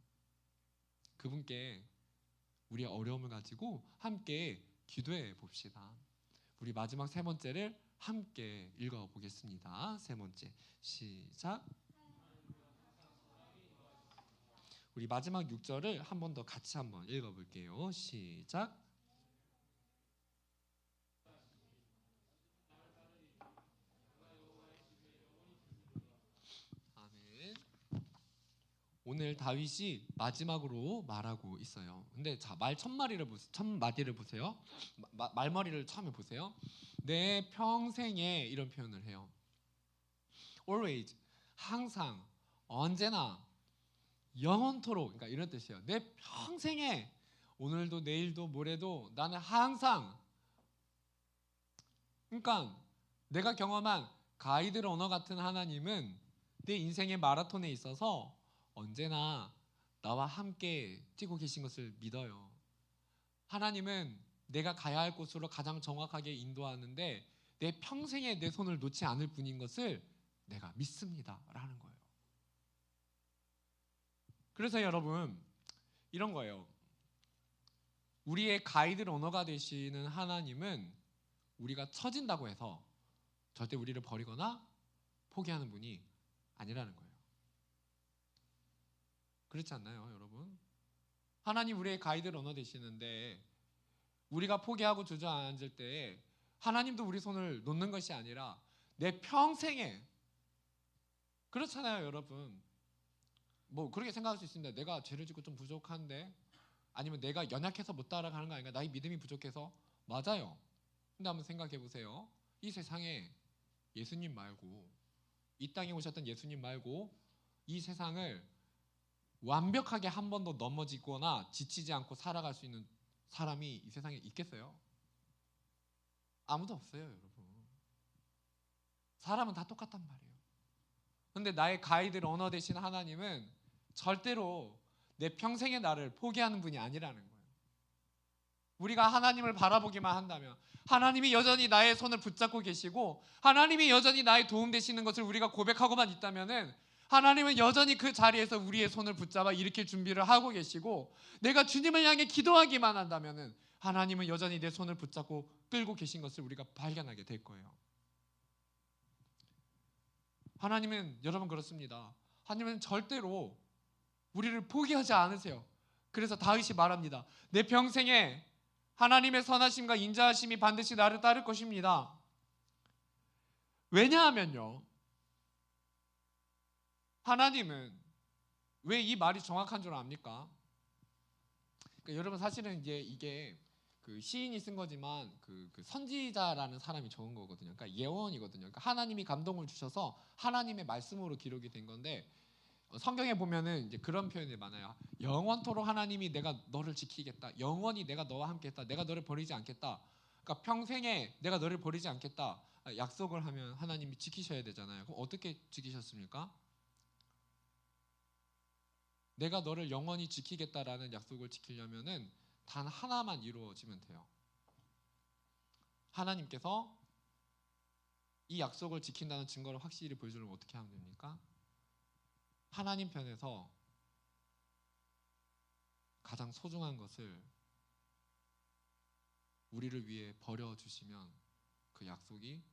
그분께 우리의 어려움을 가지고 함께 기도해 봅시다. 우리 마지막 세 번째를 함께 읽어보겠습니다. 세 번째, 시작. 우리 마지막 6절을 한 번 더 같이 한번 읽어볼게요. 시작. 아멘. 오늘 다윗이 마지막으로 말하고 있어요. 근데 자, 말 첫 마디를 보세요. 말머리를 처음에 보세요. 내 평생에 이런 표현을 해요. Always, 항상, 언제나, 영원토록, 그러니까 이런 뜻이에요. 내 평생에, 오늘도 내일도 모레도 나는 항상, 그러니까 내가 경험한 가이드 언어 같은 하나님은 내 인생의 마라톤에 있어서 언제나 나와 함께 뛰고 계신 것을 믿어요. 하나님은 내가 가야 할 곳으로 가장 정확하게 인도하는데 내 평생에 내 손을 놓지 않을 분인 것을 내가 믿습니다 라는 거예요. 그래서 여러분 이런 거예요. 우리의 가이드 언어가 되시는 하나님은 우리가 처진다고 해서 절대 우리를 버리거나 포기하는 분이 아니라는 거예요. 그렇지 않나요, 여러분? 하나님 우리의 가이드 러너 되시는데 우리가 포기하고 주저앉을 때 하나님도 우리 손을 놓는 것이 아니라 내 평생에, 그렇잖아요, 여러분. 뭐 그렇게 생각할 수 있습니다. 내가 죄를 짓고 좀 부족한데, 아니면 내가 연약해서 못 따라가는 거 아닌가? 나의 믿음이 부족해서. 맞아요. 근데 한번 생각해 보세요. 이 세상에 예수님 말고, 이 땅에 오셨던 예수님 말고 이 세상을 완벽하게 한 번도 넘어지거나 지치지 않고 살아갈 수 있는 사람이 이 세상에 있겠어요? 아무도 없어요, 여러분. 사람은 다 똑같단 말이에요. 근데 나의 가이드 러너 되신 하나님은 절대로 내 평생의 나를 포기하는 분이 아니라는 거예요. 우리가 하나님을 바라보기만 한다면, 하나님이 여전히 나의 손을 붙잡고 계시고 하나님이 여전히 나의 도움 되시는 것을 우리가 고백하고만 있다면은 하나님은 여전히 그 자리에서 우리의 손을 붙잡아 일으킬 준비를 하고 계시고, 내가 주님을 향해 기도하기만 한다면은 하나님은 여전히 내 손을 붙잡고 끌고 계신 것을 우리가 발견하게 될 거예요. 하나님은 여러분 그렇습니다. 하나님은 절대로 우리를 포기하지 않으세요. 그래서 다윗이 말합니다. 내 평생에 하나님의 선하심과 인자하심이 반드시 나를 따를 것입니다. 왜냐하면요, 하나님은 왜 이 말이 정확한 줄 압니까? 그러니까 여러분 사실은 이게 그 시인이 쓴 거지만 그 선지자라는 사람이 적은 거거든요. 그러니까 예언이거든요. 그러니까 하나님이 감동을 주셔서 하나님의 말씀으로 기록이 된 건데, 성경에 보면은 이제 그런 표현이 많아요. 영원토록 하나님이 내가 너를 지키겠다. 영원히 내가 너와 함께했다. 내가 너를 버리지 않겠다. 그러니까 평생에 내가 너를 버리지 않겠다. 약속을 하면 하나님이 지키셔야 되잖아요. 그럼 어떻게 지키셨습니까? 내가 너를 영원히 지키겠다라는 약속을 지키려면은 단 하나만 이루어지면 돼요. 하나님께서 이 약속을 지킨다는 증거를 확실히 보여주려면 어떻게 하면 됩니까? 하나님 편에서 가장 소중한 것을 우리를 위해 버려주시면 그 약속이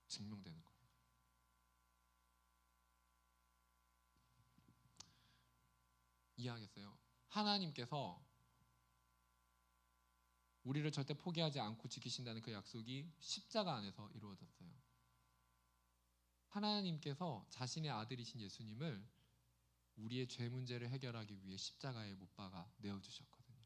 증명되는 거예요. 이해하겠어요? 하나님께서 우리를 절대 포기하지 않고 지키신다는 그 약속이 십자가 안에서 이루어졌어요. 하나님께서 자신의 아들이신 예수님을 우리의 죄 문제를 해결하기 위해 십자가에 못 박아 내어주셨거든요.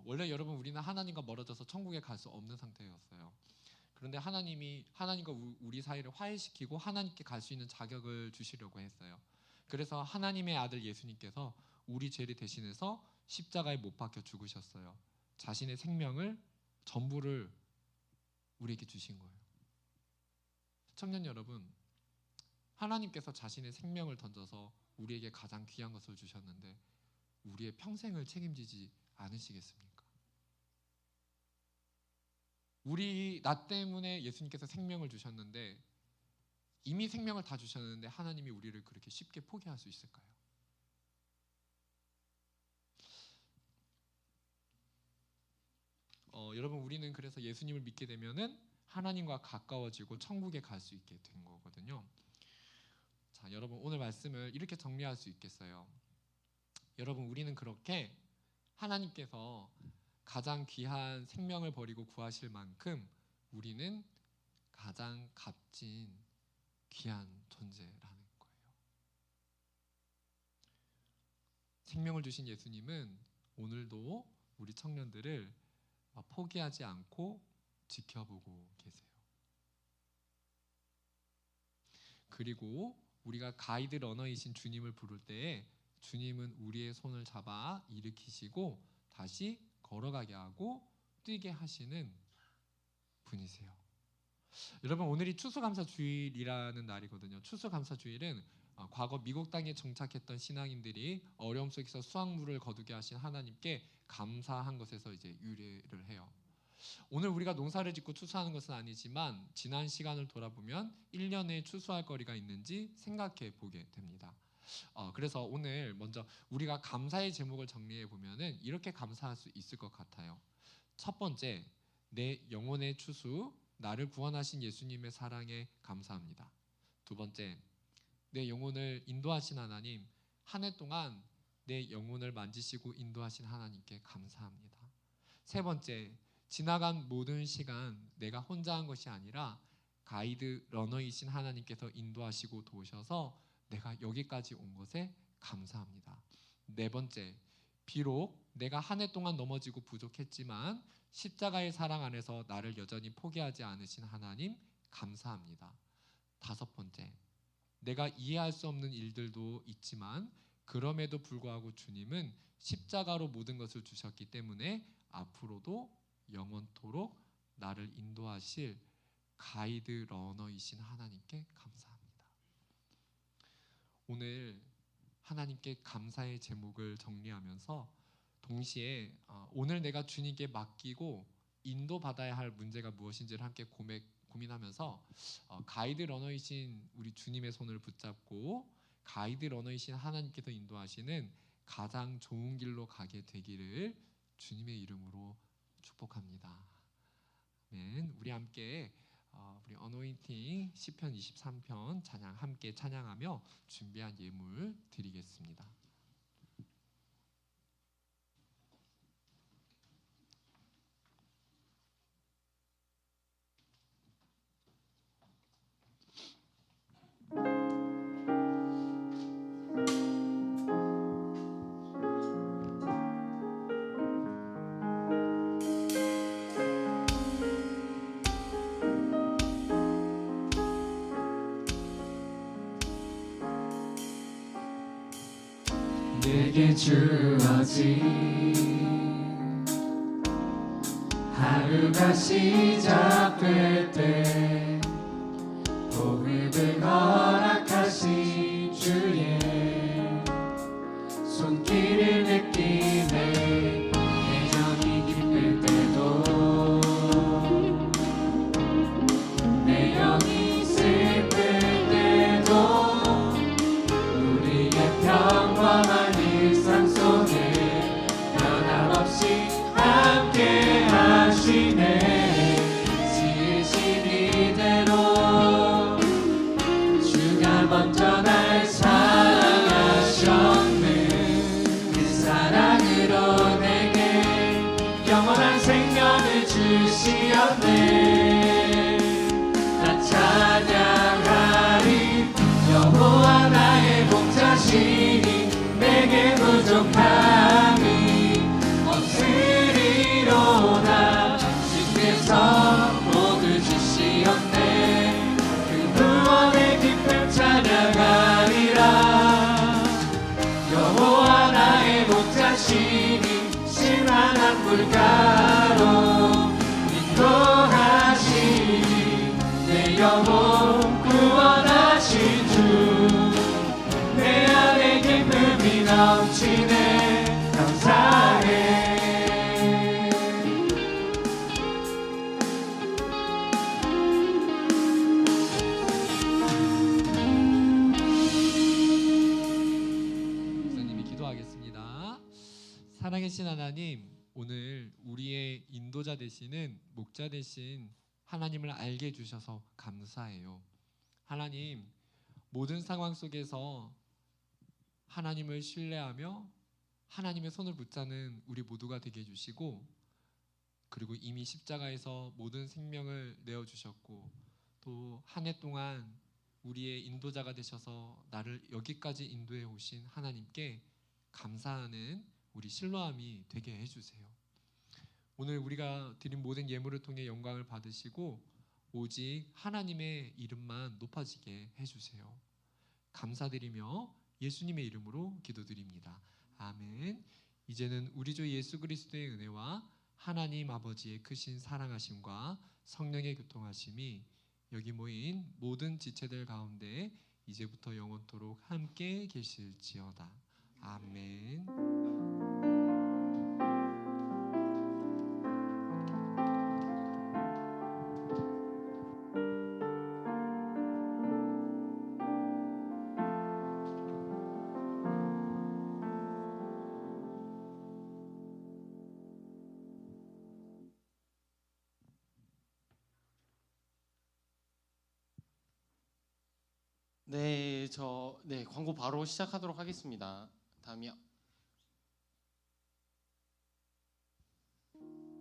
원래 여러분 우리는 하나님과 멀어져서 천국에 갈 수 없는 상태였어요. 그런데 하나님이 하나님과 우리 사이를 화해시키고 하나님께 갈 수 있는 자격을 주시려고 했어요. 그래서 하나님의 아들 예수님께서 우리 죄를 대신해서 십자가에 못 박혀 죽으셨어요. 자신의 생명을 전부를 우리에게 주신 거예요. 청년 여러분, 하나님께서 자신의 생명을 던져서 우리에게 가장 귀한 것을 주셨는데 우리의 평생을 책임지지 않으시겠습니까? 나 때문에 예수님께서 생명을 주셨는데, 이미 생명을 다 주셨는데 하나님이 우리를 그렇게 쉽게 포기할 수 있을까요? 여러분, 우리는 그래서 예수님을 믿게 되면은 하나님과 가까워지고 천국에 갈 수 있게 된 거거든요. 자, 여러분 오늘 말씀을 이렇게 정리할 수 있겠어요. 여러분 우리는 그렇게 하나님께서 가장 귀한 생명을 버리고 구하실 만큼 우리는 가장 값진 귀한 존재라는 거예요. 생명을 주신 예수님은 오늘도 우리 청년들을 포기하지 않고 지켜보고 계세요. 그리고 우리가 가이드 러너이신 주님을 부를 때에 주님은 우리의 손을 잡아 일으키시고 다시 걸어가게 하고 뛰게 하시는 분이세요. 여러분 오늘이 추수감사주일이라는 날이거든요. 추수감사주일은 과거 미국 땅에 정착했던 신앙인들이 어려움 속에서 수확물을 거두게 하신 하나님께 감사한 것에서 이제 유래를 해요. 오늘 우리가 농사를 짓고 추수하는 것은 아니지만 지난 시간을 돌아보면 1년에 추수할 거리가 있는지 생각해 보게 됩니다. 그래서 오늘 먼저 우리가 감사의 제목을 정리해 보면은 이렇게 감사할 수 있을 것 같아요. 첫 번째, 내 영혼의 추수, 나를 구원하신 예수님의 사랑에 감사합니다. 두 번째, 내 영혼을 인도하신 하나님, 한 해 동안 내 영혼을 만지시고 인도하신 하나님께 감사합니다. 세 번째, 지나간 모든 시간 내가 혼자 한 것이 아니라 가이드 러너이신 하나님께서 인도하시고 도우셔서 내가 여기까지 온 것에 감사합니다. 네 번째, 비록 내가 한 해 동안 넘어지고 부족했지만 십자가의 사랑 안에서 나를 여전히 포기하지 않으신 하나님 감사합니다. 다섯 번째, 내가 이해할 수 없는 일들도 있지만 그럼에도 불구하고 주님은 십자가로 모든 것을 주셨기 때문에 앞으로도 영원토록 나를 인도하실 가이드 러너이신 하나님께 감사합니다. 오늘 하나님께 감사의 제목을 정리하면서 동시에 오늘 내가 주님께 맡기고 인도받아야 할 문제가 무엇인지를 함께 고민하면서 가이드 러너이신 우리 주님의 손을 붙잡고 가이드 러너이신 하나님께서 인도하시는 가장 좋은 길로 가게 되기를 주님의 이름으로 축복합니다. 아멘. 우리 함께 우리 어노인팅 시편 23편 찬양 함께 찬양하며 준비한 예물 드리겠습니다. 내게 주어진 하루가 시작될 때 호흡을 허락하신 주의 손길을 느끼네. 내 영이 기쁠 때도 내 영이 슬플 때도 우리의 평범한 일상 속에 변함없이 함께 하시네. 지으신 이대로 주가 먼저 날 사랑하셨네. 그 사랑으로 내게 영원한 생명을 주시었네. 나 찬양하리. 여호와 나의 목자시니 내게 부족함이 없으리로다. 주께서 모두 주시었네. 그 구원의 기쁨 찬양하리라. 여호와 나의 목자시니 신랑한 물가로 인도하시니 내 영혼 구원하신 주. 내 안에 기쁨이 넘치네. 감사해. 목사님이 기도하겠습니다. 살아계신 하나님, 오늘 우리의 인도자 되시는 목자 되신 하나님을 알게 해주셔서 감사해요. 하나님, 모든 상황 속에서 하나님을 신뢰하며 하나님의 손을 붙잡는 우리 모두가 되게 해주시고, 그리고 이미 십자가에서 모든 생명을 내어주셨고, 또 한 해 동안 우리의 인도자가 되셔서 나를 여기까지 인도해 오신 하나님께 감사하는 우리 실로암이 되게 해주세요. 오늘 우리가 드린 모든 예물을 통해 영광을 받으시고 오직 하나님의 이름만 높아지게 해주세요. 감사드리며 예수님의 이름으로 기도드립니다. 아멘. 이제는 우리 주 예수 그리스도의 은혜와 하나님 아버지의 크신 사랑하심과 성령의 교통하심이 여기 모인 모든 지체들 가운데 이제부터 영원토록 함께 계실지어다. 아멘. 네, 광고 바로 시작하도록 하겠습니다. 다음이요.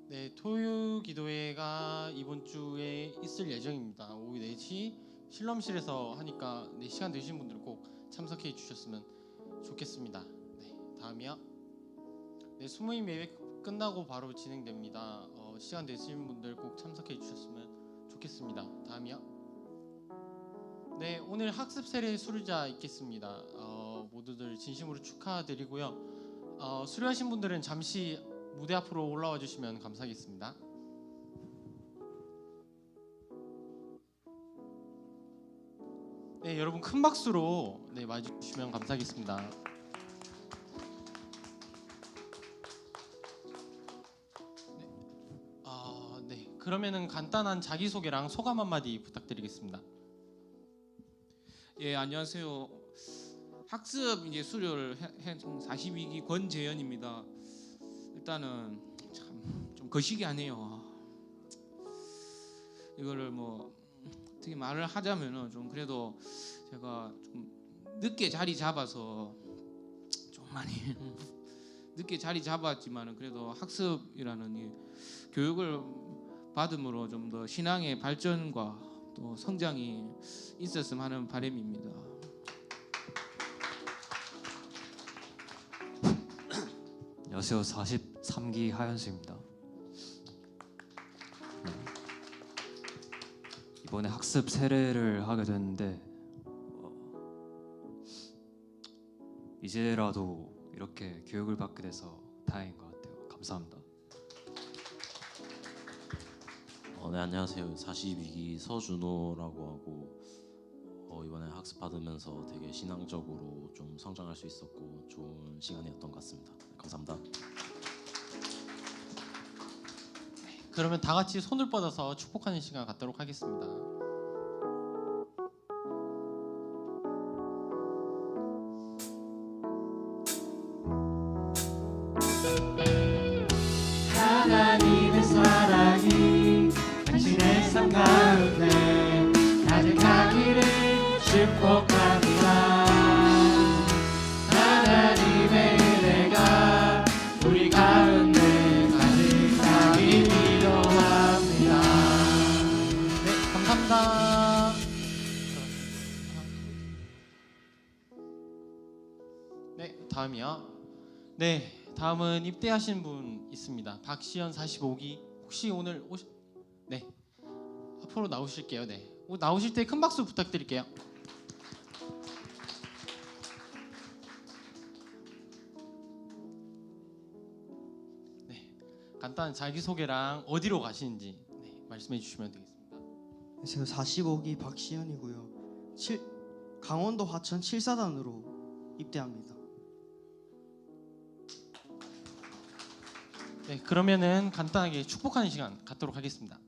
네, 토요 기도회가 이번 주에 있을 예정입니다. 오후 4시 실럼실에서 하니까 시간 되신 분들 꼭 참석해 주셨으면 좋겠습니다. 네, 다음이요. 네, 수모임 예배 끝나고 바로 진행됩니다. 시간 되신 분들 꼭 참석해 주셨으면 좋겠습니다. 다음이요. 네, 오늘 학습 세례 수료자 있겠습니다. 모두들 진심으로 축하드리고요. 수료하신 분들은 잠시 무대 앞으로 올라와 주시면 감사하겠습니다. 네, 여러분 큰 박수로 맞이해 주시면 감사하겠습니다. 네, 그러면은 간단한 자기소개랑 소감 한마디 부탁드리겠습니다. 예, 안녕하세요. 학습 이제 수료를 한 42기 권재현입니다. 일단은 참 좀 거시기하네요. 이거를 뭐 어떻게 말을 하자면은 좀 그래도 제가 좀 늦게 자리 잡아서 좀 많이 늦게 자리 잡았지만은 그래도 학습이라는 이 교육을 받음으로 좀 더 신앙의 발전과 또 성장이 있었으면 하는 바람입니다. 안녕하세요. 43기 하현수입니다. 이번에 학습 세례를 하게 됐는데 이제라도 이렇게 교육을 받게 돼서 다행인 것 같아요. 감사합니다. 네, 안녕하세요. 42기 서준호라고 하고 이번에 학습 받으면서 되게 신앙적으로 좀 성장할 수 있었고 좋은 시간이었던 것 같습니다. 감사합니다. 그러면 다 같이 손을 뻗어서 축복하는 시간 갖도록 하겠습니다. 하나님의 사랑이 당신의 삶 가운데 가득하기를 축복합니다. 하나님의 은혜가 우리 가운데 가득하기 기도합니다. 네, 감사합니다. 네, 다음이요. 네, 다음은 입대하신 분 있습니다. 박시현 45기. 혹시 오늘 네, 앞으로 나오실게요. 네, 나오실 때 큰 박수 부탁드릴게요. 네, 간단한 자기소개랑 어디로 가시는지 말씀해 주시면 되겠습니다. 안녕하세요. 45기 박시현이고요. 강원도 화천 7사단으로 입대합니다. 네, 그러면은 간단하게 축복하는 시간 갖도록 하겠습니다.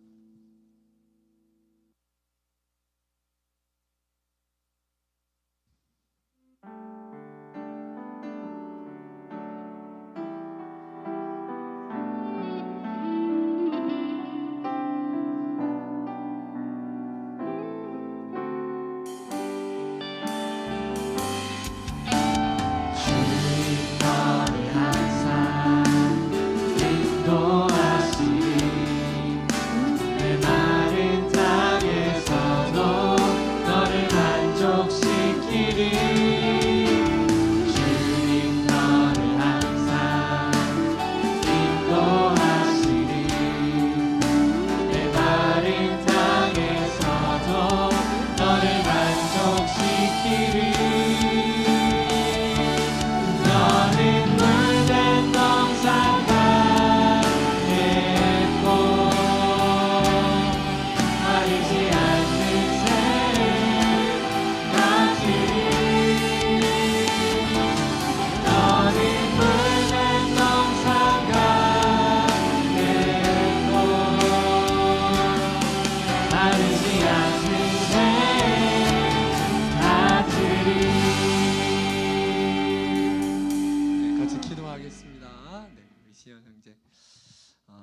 시현 형제.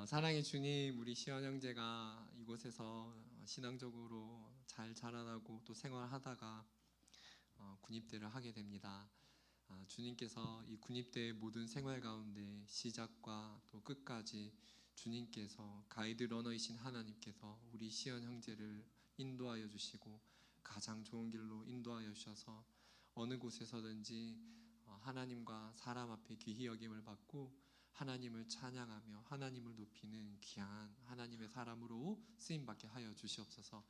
사랑의 주님, 우리 시현 형제가 이곳에서 신앙적으로 잘 자라나고 또 생활하다가 군입대를 하게 됩니다. 주님께서 이 군입대의 모든 생활 가운데 시작과 또 끝까지 주님께서 가이드 러너이신 하나님께서 우리 시현 형제를 인도하여 주시고 가장 좋은 길로 인도하여 주셔서 어느 곳에서든지 하나님과 사람 앞에 귀히 여김을 받고 하나님을 찬양하며 하나님을 높이는 귀한 하나님의 사람으로 쓰임받게 하여 주시옵소서.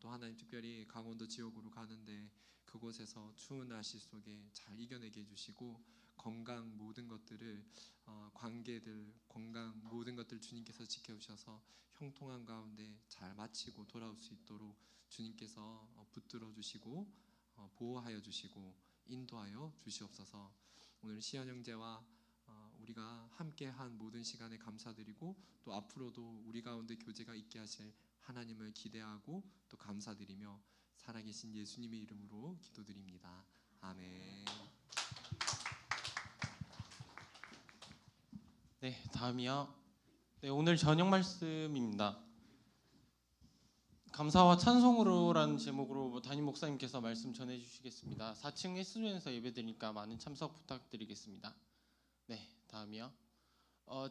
또 하나님 특별히 강원도 지역으로 가는데 그곳에서 추운 날씨 속에 잘 이겨내게 해주시고 건강 모든 것들을 관계들 건강 모든 것들 주님께서 지켜주셔서 형통한 가운데 잘 마치고 돌아올 수 있도록 주님께서 붙들어 주시고 보호하여 주시고 인도하여 주시옵소서. 오늘 시현 형제와 우리가 함께한 모든 시간에 감사드리고 또 앞으로도 우리 가운데 교제가 있게 하실 하나님을 기대하고 또 감사드리며 살아계신 예수님의 이름으로 기도드립니다. 아멘. 네, 다음이요. 네, 오늘 저녁 말씀입니다. 감사와 찬송으로라는 제목으로 담임 목사님께서 말씀 전해주시겠습니다. 4층 S존에서 예배드리니까 많은 참석 부탁드리겠습니다. 네, 다음이요.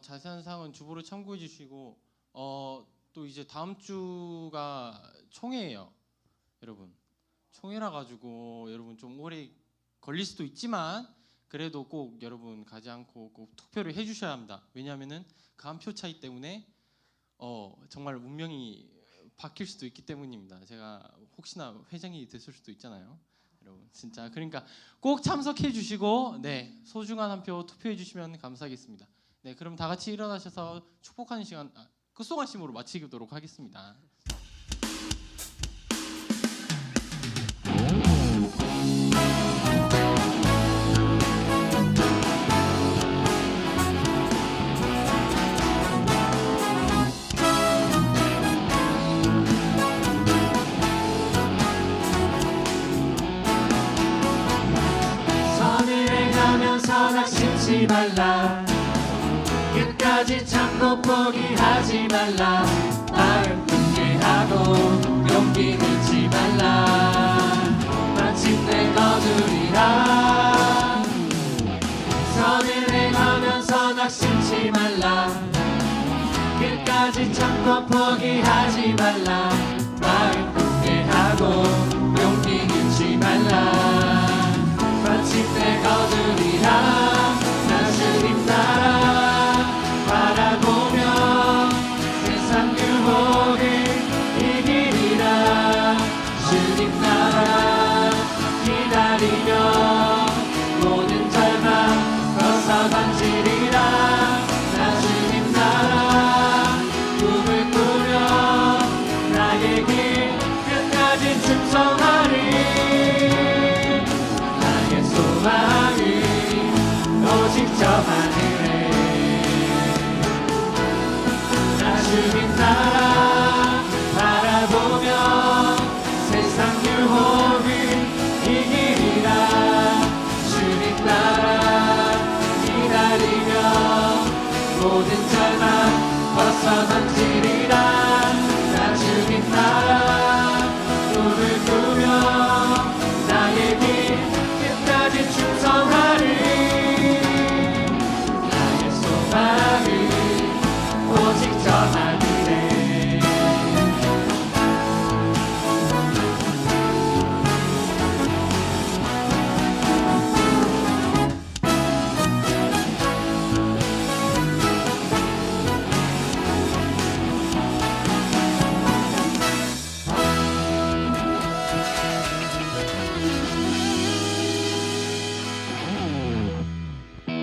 자세한 사항은 주보를 참고해 주시고 또 이제 다음 주가 총회예요. 여러분 총회라 가지고 여러분 좀 오래 걸릴 수도 있지만 그래도 꼭 여러분 가지 않고 꼭 투표를 해주셔야 합니다. 왜냐하면은 그 한 표 차이 때문에 정말 운명이 바뀔 수도 있기 때문입니다. 제가 혹시나 회장이 됐을 수도 있잖아요. 여러분 진짜 그러니까 꼭 참석해 주시고 네 소중한 한 표 투표해 주시면 감사하겠습니다. 네 그럼 다 같이 일어나셔서 축복하는 시간 끝송하심으로 마치도록 하겠습니다. 선을 행하면서 낙심치 말라 끝까지 참고 포기하지 말라 마음 굳게 하고 용기 잃지 말라 마침내 거두리라 선을 행하면서 낙심치 말라 끝까지 참고 포기하지 말라 마음 굳게 하고 용기 잃지 말라 마침내 거두리라 나 주님 따라 바라보며 세상 유혹을 이기리라 주님 따라 기다리며 모든 절망 벗어던지리라 나 주님 따라 꿈을 꾸며 나의 길 끝까지 충성하리 소망이 오직 저 하늘에 나 주님 따라 바라보며 세상 유혹을 이기리라 주님 따라 기다리며 모든 절망 벗어던지